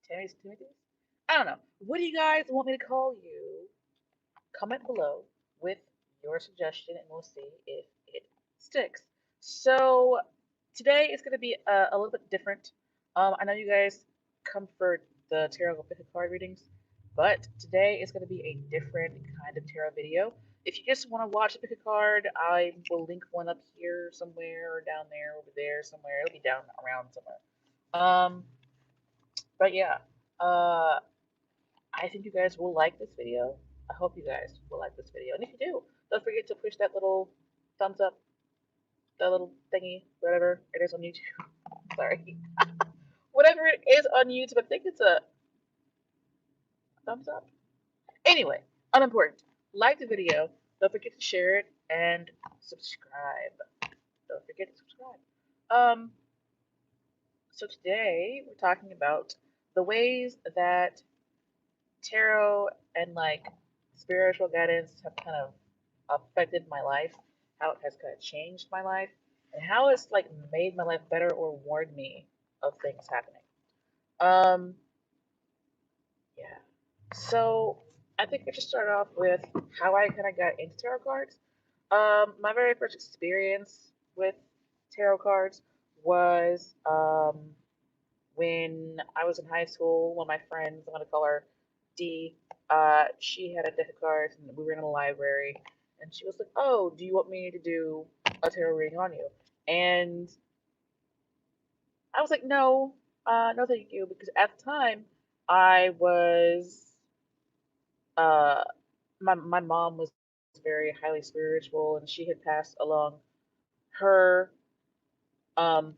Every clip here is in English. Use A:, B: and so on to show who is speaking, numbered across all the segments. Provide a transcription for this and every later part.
A: Timothy's? I don't know. What do you guys want me to call you? Comment below with your suggestion and we'll see if it sticks. So today is going to be a little bit different. I know you guys come for the tarot pick a card readings, but today is going to be a different kind of tarot video. If you just want to watch a pick a card, I will link one up here somewhere or down there, over there somewhere. It'll be down around somewhere. But yeah, uh, I think you guys will like this video. I hope you guys will like this video. And if you do, don't forget to push that little thumbs up, that little thingy, whatever it is on YouTube. Sorry. Whatever it is on YouTube, I think it's a thumbs up. Anyway, unimportant. Like the video. Don't forget to share it and subscribe. Don't forget to subscribe. Um, so today we're talking about the ways that tarot and like spiritual guidance have kind of affected my life, how it has kind of changed my life, and how it's like made my life better or warned me of things happening. Um, yeah. So I think I should start off with how I kind of got into tarot cards. My very first experience with tarot cards was when I was in high school. One of my friends, I'm gonna call her D. She had a deck of cards, and we were in a library, and she was like, "Oh, do you want me to do a tarot reading on you?" And I was like, "No, no, thank you," because at the time I was uh, my mom was very highly spiritual, and she had passed along her um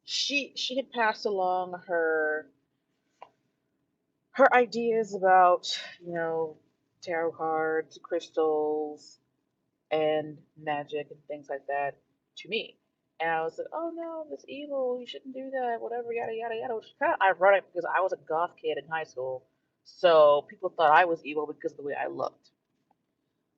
A: she had passed along her ideas about, tarot cards, crystals, and magic and things like that to me. And I was like, oh no, that's evil. You shouldn't do that. Whatever, yada yada yada. Which is kind of ironic because I was a goth kid in high school, so people thought I was evil because of the way I looked.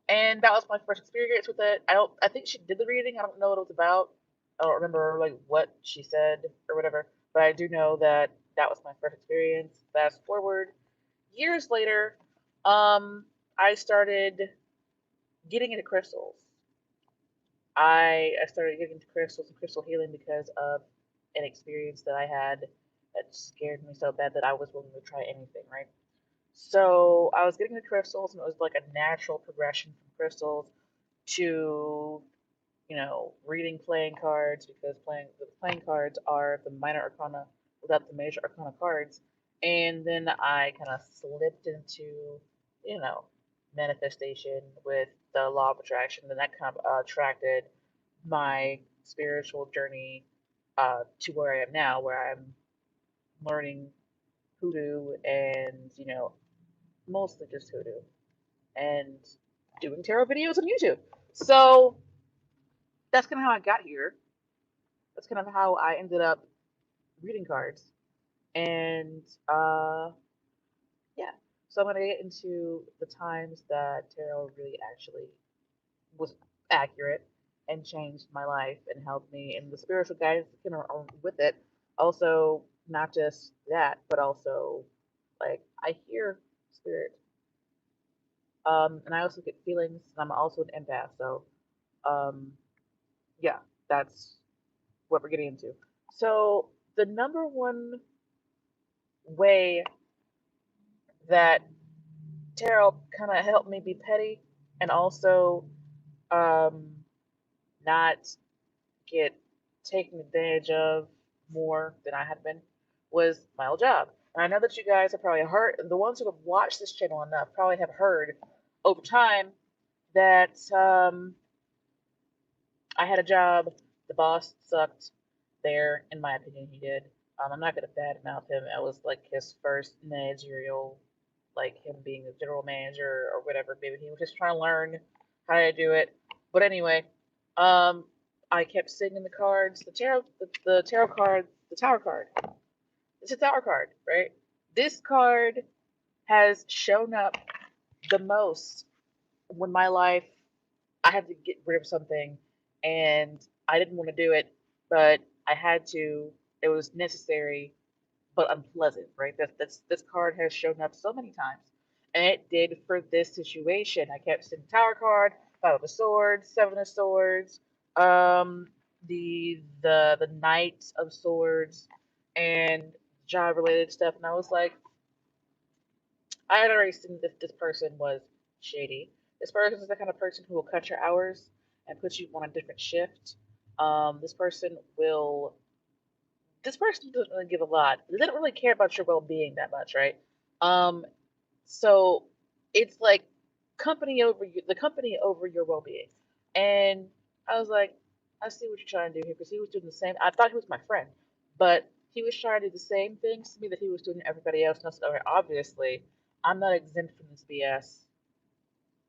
A: And that was my first experience with it. I think she did the reading. I don't know what it was about. I don't remember like what she said or whatever, but I do know that that was my first experience. Fast forward years later, I started getting into crystals. I started getting into crystals and crystal healing because of an experience that I had that scared me so bad that I was willing to try anything, right? So I was getting the crystals, and it was like a natural progression from crystals to, reading playing cards, because playing cards are the minor arcana without the major arcana cards. And then I kind of slipped into, you know, manifestation with the law of attraction, and that kind of attracted my spiritual journey to where I am now, where I'm learning hoodoo and, mostly just hoodoo and doing tarot videos on YouTube. So that's kind of how I got here. That's kind of how I ended up reading cards. And yeah, so I'm going to get into the times that tarot really actually was accurate and changed my life and helped me, and the spiritual guidance that came with it. Also, not just that, but also like I hear spirit. And I also get feelings, and I'm also an empath. So, um, yeah, that's what we're getting into. So, the number one way that tarot kind of helped me be petty and also um, not get taken advantage of more than I had been was my old job. And I know that you guys have probably heard, the ones who have watched this channel enough probably have heard over time that I had a job. The boss sucked there, in my opinion, he did. I'm not going to badmouth him. I was like his first managerial, like him being the general manager or whatever. Maybe he was just trying to learn how to do it. But anyway, um, I kept singing the cards, the tarot card, the tower card. It's a tower card, right? This card has shown up the most when my life I had to get rid of something, and I didn't want to do it, but I had to. It was necessary but unpleasant, right? This card has shown up so many times, and it did for this situation. I kept seeing Tower card, Five of Swords, Seven of Swords, um, the Knight of Swords, and job related stuff, and I was like, I had already seen that this person was shady. This person is the kind of person who will cut your hours and put you on a different shift. This person will this person doesn't really give a lot. They don't really care about your well being that much, right? Um, so it's like the company over your well being. And I was like, I see what you're trying to do here because he was doing the same. I thought he was my friend, but he was trying to do the same things to me that he was doing to everybody else. And I was like, obviously, I'm not exempt from this BS.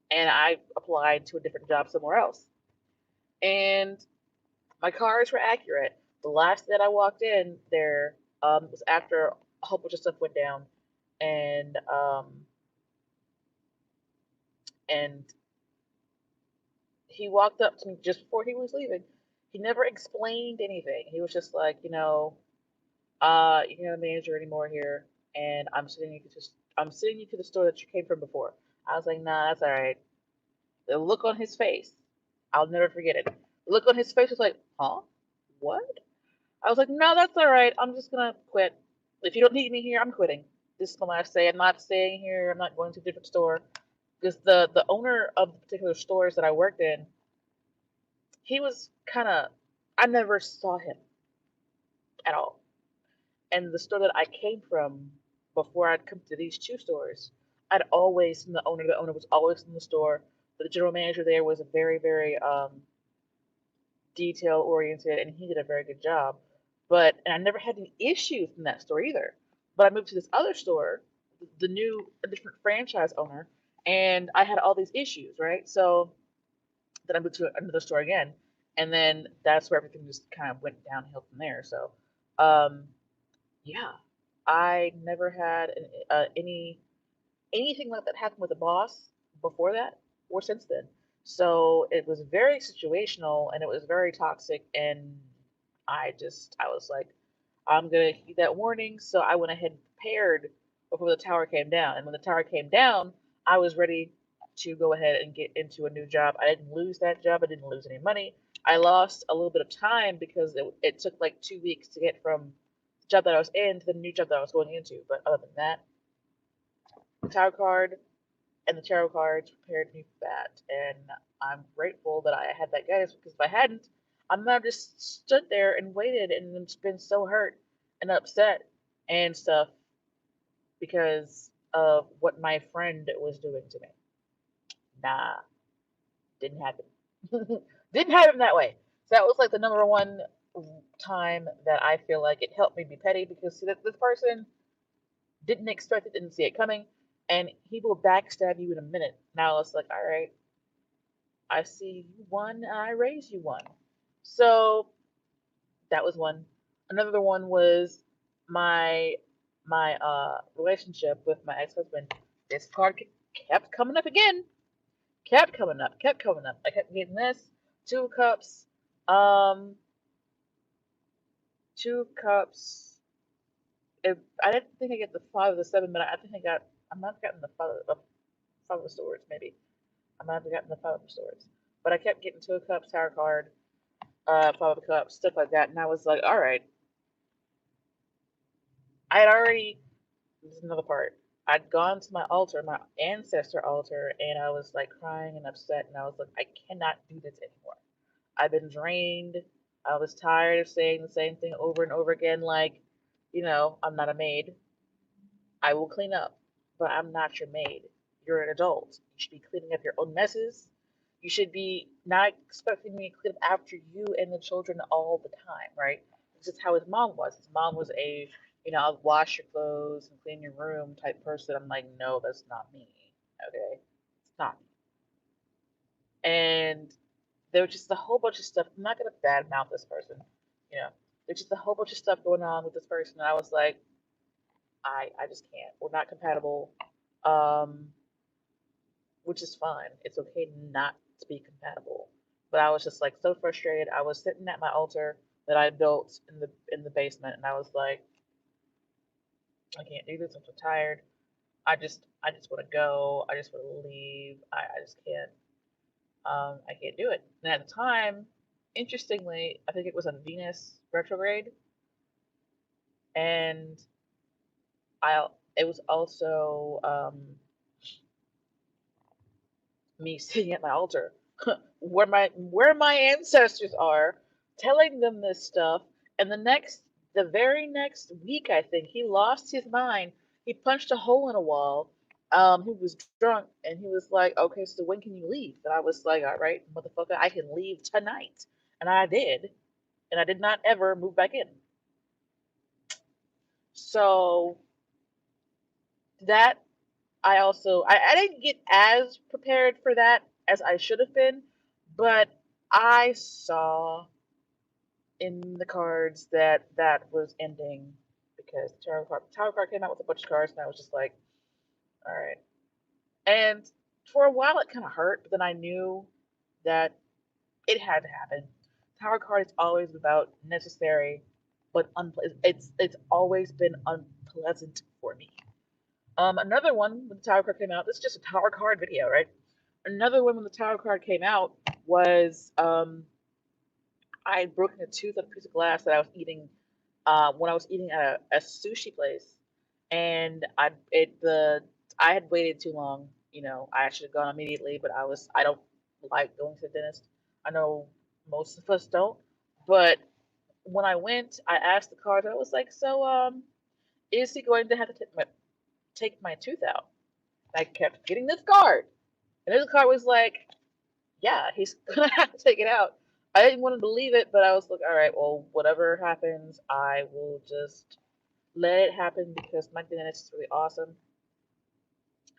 A: And I applied to a different job somewhere else. And my cards were accurate. The last that I walked in there was after a whole bunch of stuff went down, and and he walked up to me just before he was leaving. He never explained anything. He was just like, you're not a manager anymore here, and I'm sending you to the store that you came from before. I was like, nah, that's all right. The look on his face, I'll never forget it. The look on his face was like, huh? What? I was like, no, that's all right. I'm just gonna quit. If you don't need me here, I'm quitting. This is my last day. I'm not staying here. I'm not going to a different store. Because the owner of the particular stores that I worked in, he was kind of, I never saw him at all. And the store that I came from before I'd come to these two stores, I'd always seen the owner. The owner was always in the store. The general manager there was a very, very detail oriented, and he did a very good job. And I never had any issues in that store either. But I moved to this other store, a different franchise owner, and I had all these issues, right? So then I moved to another store again, and then that's where everything just kind of went downhill from there. So, um, yeah, I never had anything like that happen with a boss before that or since then. So it was very situational and it was very toxic. And I was like, I'm going to heed that warning. So I went ahead and prepared before the tower came down. And when the tower came down, I was ready to go ahead and get into a new job. I didn't lose that job. I didn't lose any money. I lost a little bit of time because it took like 2 weeks to get from the job that I was in to the new job that I was going into. But other than that, tower card and the tarot cards prepared me for that. And I'm grateful that I had that guidance because if I hadn't, I might have just stood there and waited and been so hurt and upset and stuff because of what my friend was doing to me. Nah, didn't happen. Didn't happen that way. So that was like the number one time that I feel like it helped me be petty because see, this person didn't expect it, didn't see it coming, and he will backstab you in a minute. Now it's like, all right, I see you won, and I raise you one. So that was one. Another one was my relationship with my ex husband. This card kept coming up again. Kept coming up. Kept coming up. I kept getting this. Two cups. Um, two cups. If I didn't think I get the five of the seven, but I think I might have gotten the five of the swords maybe. I might have gotten the five of the swords. But I kept getting two of cups, tower card, five of cups, stuff like that, and I was like, all right. I had already. This is another part. I'd gone to my altar, my ancestor altar, and I was like crying and upset, and I was like, I cannot do this anymore. I've been drained. I was tired of saying the same thing over and over again, like, I'm not a maid. I will clean up, but I'm not your maid. You're an adult. You should be cleaning up your own messes. You should be not expecting me to clean up after you and the children all the time, right? This is how his mom was. His mom was I'll wash your clothes and clean your room type person. I'm like, no, that's not me. Okay? It's not me. And there was just a whole bunch of stuff. I'm not gonna badmouth this person. You know, there's just a whole bunch of stuff going on with this person. And I was like, I just can't. We're not compatible. Um, which is fine. It's okay not to be compatible. But I was just like so frustrated. I was sitting at my altar that I built in the basement, and I was like, I can't do this. I'm so tired. I just want to go. I just want to leave. I just can't. I can't do it. And at the time, interestingly, I think it was on Venus retrograde, and I it was also me sitting at my altar, where my ancestors are, telling them this stuff. And the very next week, I think he lost his mind. He punched a hole in a wall. He was drunk, and he was like, "Okay, so when can you leave?" And I was like, "All right, motherfucker, I can leave tonight." And I did, and I did not ever move back in. So that I didn't get as prepared for that as I should have been, but I saw in the cards that that was ending because the tarot card came out with a bunch of cards, and I was just like, all right. And for a while, it kind of hurt, but then I knew that it had to happen. Tarot card is always about necessary, but unpleasant. It's always been unpleasant for me. Another one when the tarot card came out. This is just a tarot card video, right? Another one when the tarot card came out was I had broken a tooth on a piece of glass that I was eating when I was eating at a sushi place, and I had waited too long. I should have gone immediately, but I don't like going to the dentist. I know most of us don't, but when I went, I asked the card. I was like, "So, is he going to have to take my tooth out?" And I kept getting this card, and this card was like, "Yeah, he's gonna have to take it out." I didn't want to believe it, but I was like, "All right, well, whatever happens, I will just let it happen because my dentist is really awesome.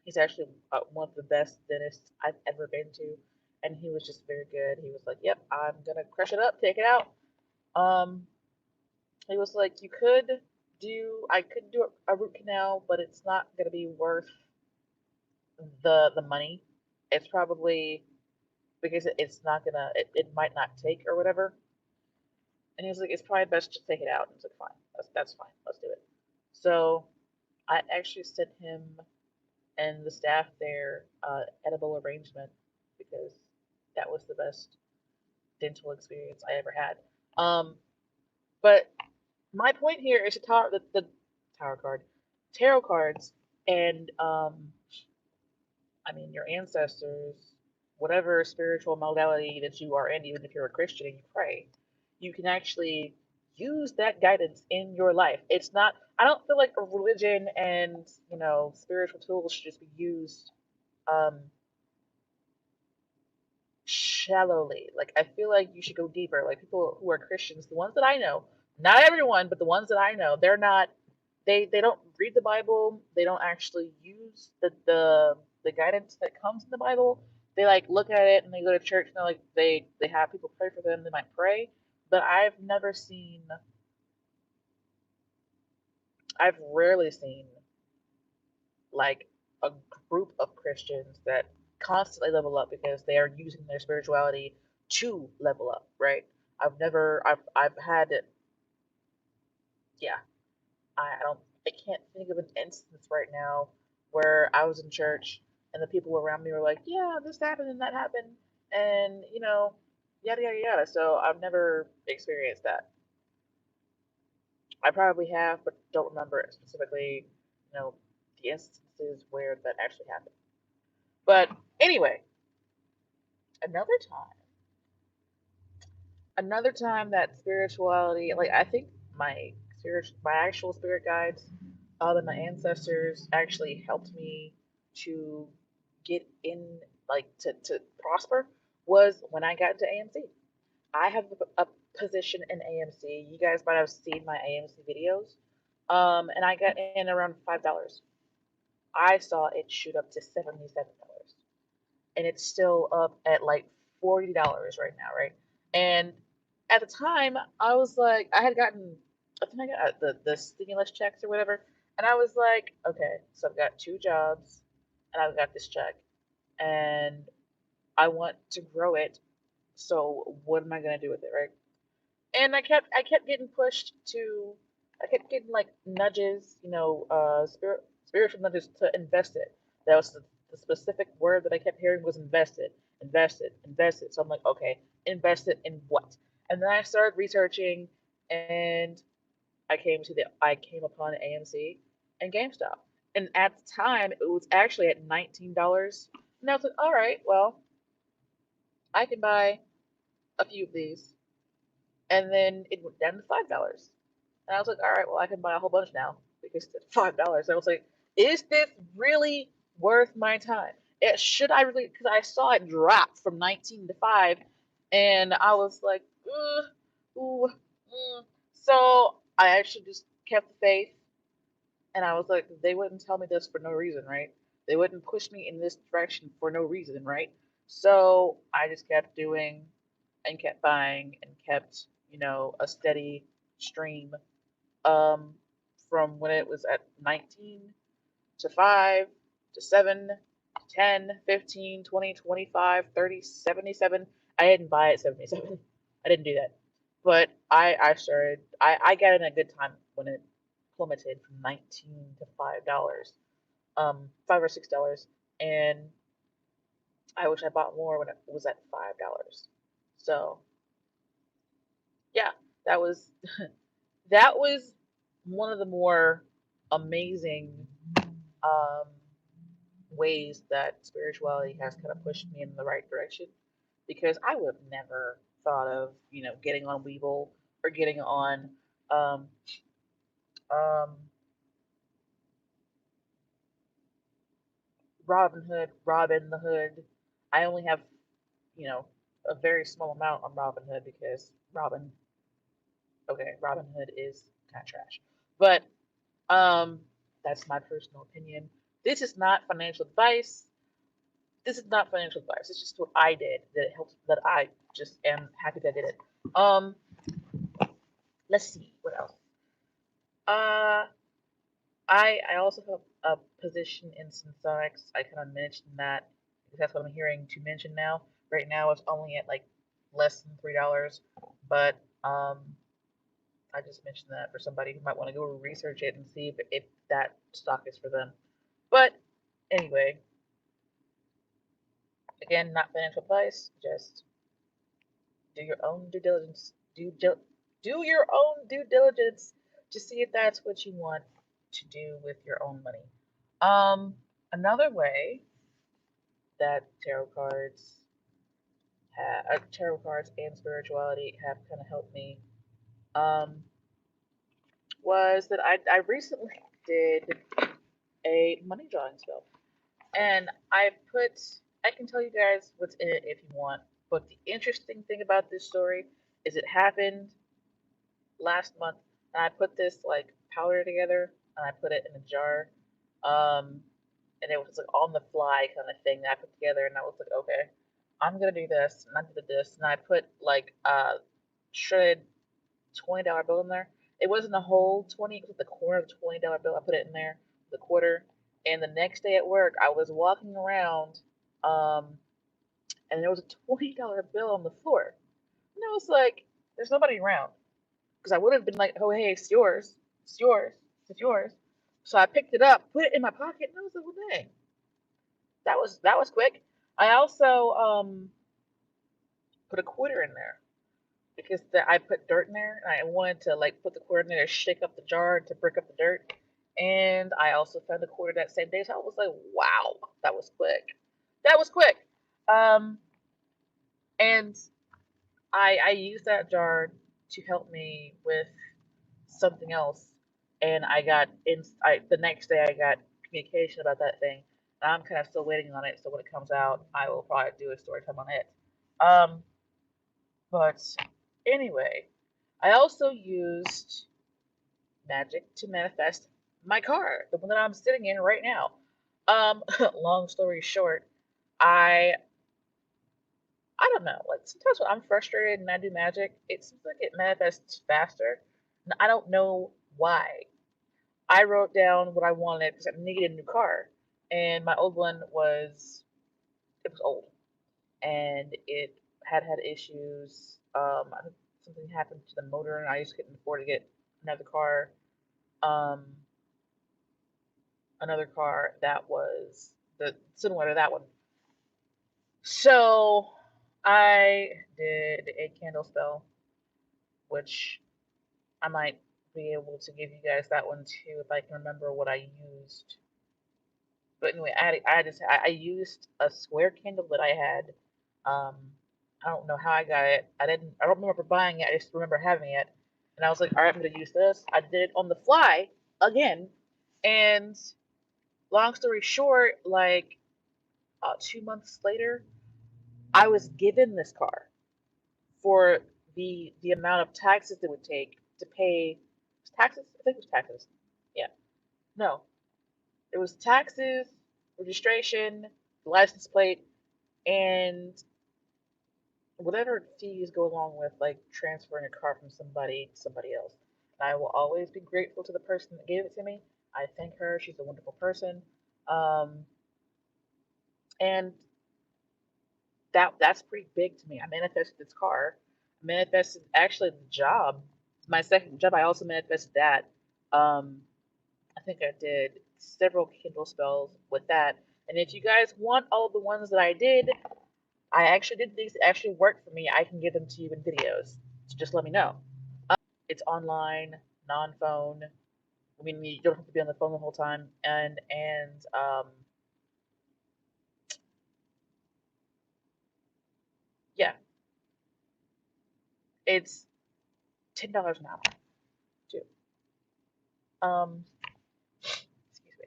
A: He's actually one of the best dentists I've ever been to, and he was just very good. He was like, "Yep, I'm gonna crush it up, take it out." Um, he was like, I could do a root canal, but it's not gonna be worth the money. It's probably because it's not gonna, it might not take or whatever." And he was like, "It's probably best to take it out." And I was like, "Fine, that's fine, let's do it." So I actually sent him and the staff there edible arrangement because that was the best dental experience I ever had. Um, but my point here is the tarot card, tarot cards, and I mean your ancestors, whatever spiritual modality that you are in, even if you're a Christian and you pray, you can actually use that guidance in your life. It's not. I don't feel like a religion and spiritual tools should just be used um, shallowly. Like I feel like you should go deeper. Like people who are Christians, the ones that I know, not everyone, but the ones that I know, they're not. They don't read the Bible. They don't actually use the guidance that comes in the Bible. They like look at it and they go to church and they have people pray for them. They might pray, but I've rarely seen like a group of Christians that constantly level up because they are using their spirituality to level up, right? I've had it, yeah. I don't, I can't think of an instance right now where I was in church and the people around me were like, "Yeah, this happened and that happened," and yada yada yada. So I've never experienced that. I probably have, but don't remember specifically, the instances where that actually happened. But anyway, another time another time that spirituality, like I think my actual spirit guides, and my ancestors actually helped me to get in, like to prosper, was when I got into AMC. I have a position in AMC. You guys might have seen my AMC videos. And I got in around $5. I saw it shoot up to $77, and it's still up at like $40 right now, right? And at the time, I was like, I think I got the stimulus checks or whatever, and I was like, okay, so I've got two jobs, and I've got this check, and I want to grow it. So what am I gonna do with it, right? And I kept getting pushed to I kept getting like nudges, spiritual nudges to invest it. That was the specific word that I kept hearing was invested, invested, invested. So I'm like, okay, invested in what? And then I started researching, and I came upon AMC and GameStop. And at the time, it was actually at $19. And I was like, all right, well, I can buy a few of these. And then it went down to $5. And I was like, all right, well, I can buy a whole bunch now because it's $5. I was like, is this really worth my time? Should I really? Because I saw it drop from 19 to 5, and I was like, ooh. So I actually just kept the faith, and I was like, they wouldn't tell me this for no reason, right? They wouldn't push me in this direction for no reason, right? So I just kept doing and kept buying and kept, a steady stream um, from when it was at 19 to 5 to 7 to 10, 15, 20, 25, 30, 77. I didn't buy it 77. I didn't do that. But I started, I got in a good time when it plummeted from 19 to $5, $5 or $6. And I wish I bought more when it was at $5. So yeah, that was that was one of the more amazing um, ways that spirituality has kind of pushed me in the right direction, because I would have never thought of getting on Weeble or getting on um, um, Robin the Hood. I only have you know a very small amount on Robin Hood because Robin Hood is kind of trash, but Um, that's my personal opinion. This is not financial advice. This is not financial advice. It's just what I did that helps. That I just am happy that I did it. Um, let's see what else. Uh, I also have a position in synthetics. I kind of mentioned that because that's what I'm hearing to mention now. Right now, it's only at like less than $3, but I just mentioned that for somebody who might want to go research it and see if that stock is for them. But anyway, again, not financial advice. Just do your own due diligence. Do your own due diligence to see if that's what you want to do with your own money. Another way that tarot cards and spirituality have kind of helped me um, was that I recently did a money drawing spell. And I can tell you guys what's in it if you want. But the interesting thing about this story is it happened last month, and I put this like powder together, and I put it in a jar. Um, and it was like on the fly kind of thing that I put together, and I was like, okay, I'm gonna do this, and I did this, and I put like shredded $20 bill in there. It wasn't a whole 20, it was the corner of the $20 bill. I put it in there, the quarter. And the next day at work, I was walking around, um, and there was a $20 bill on the floor. And I was like, there's nobody around. Because I would have been like, oh, hey, it's yours. It's yours. It's yours. So I picked it up, put it in my pocket, and I was like, well, dang. That was quick. I also put a quarter in there because I put dirt in there, and I wanted to like put the quarter in there to shake up the jar to break up the dirt. And I also found the quarter that same day, so I was like, "Wow, that was quick! That was quick!" Um, and I used that jar to help me with something else, and the next day I got communication about that thing. And I'm kind of still waiting on it, so when it comes out, I will probably do a story time on it. Um, but anyway, I also used magic to manifest my car, the one that I'm sitting in right now. Long story short, I I don't know. Like sometimes when I'm frustrated and I do magic, it seems like it manifests faster. And I don't know why. I wrote down what I wanted because I needed a new car, and my old one was old, and it had issues. I think something happened to the motor, and I just couldn't afford to get another car. another car that was similar to that one. So I did a candle spell, which I might be able to give you guys that one too if I can remember what I used. But anyway, I used a square candle that I had. Um, I don't know how I got it. I don't remember buying it. I just remember having it, and I was like, all right, I'm gonna use this. I did it on the fly again, and long story short, like 2 months later, I was given this car for the amount of taxes it would take to pay taxes. I think it was taxes. Yeah, no, it was taxes, registration, license plate, and whatever fees go along with like transferring a car from somebody to somebody else. And I will always be grateful to the person that gave it to me. I thank her. She's a wonderful person. Um, and that's pretty big to me. I manifested this car. I manifested actually the job. My second job, I also manifested that. Um, I think I did several Kindle spells with that. And if you guys want all the ones that I did, I actually did these that actually work for me. I can give them to you in videos. So just let me know. It's online, non-phone. I mean, you don't have to be on the phone the whole time. And yeah, it's $10 an hour too. Um, excuse me.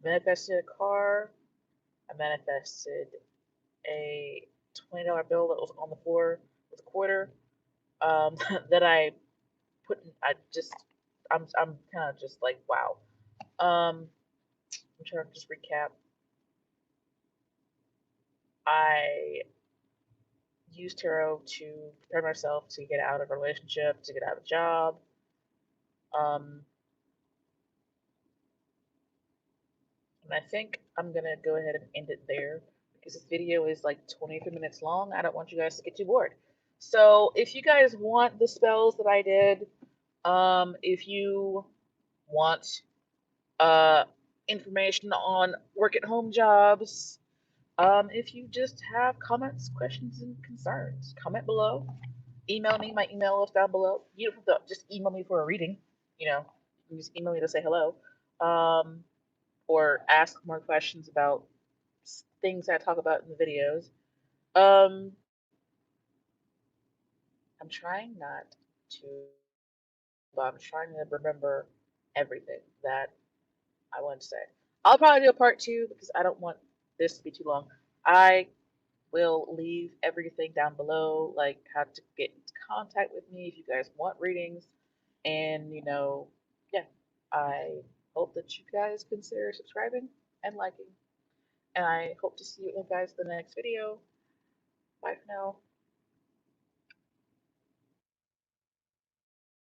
A: Manifested a car. I manifested a $20 bill that was on the floor with a quarter. That I put. I'm kind of just like wow. I'm trying to just recap. I used tarot to prepare myself to get out of a relationship, to get out of a job. Um, and I think I'm gonna go ahead and end it there because this video is like 23 minutes long. I don't want you guys to get too bored. So if you guys want the spells that I did, if you want uh, information on work at home jobs, if you just have comments, questions, and concerns, comment below. Email me. My email is down below. You don't have to just email me for a reading. You know, you can just email me to say hello, um, or ask more questions about things I talk about in the videos. Um, I'm trying not to, but I'm trying to remember everything that I want to say. I'll probably do a part two because I don't want this to be too long. I will leave everything down below, like how to get into contact with me if you guys want readings. And, yeah, I hope that you guys consider subscribing and liking. And I hope to see you guys in the next video. Bye for now.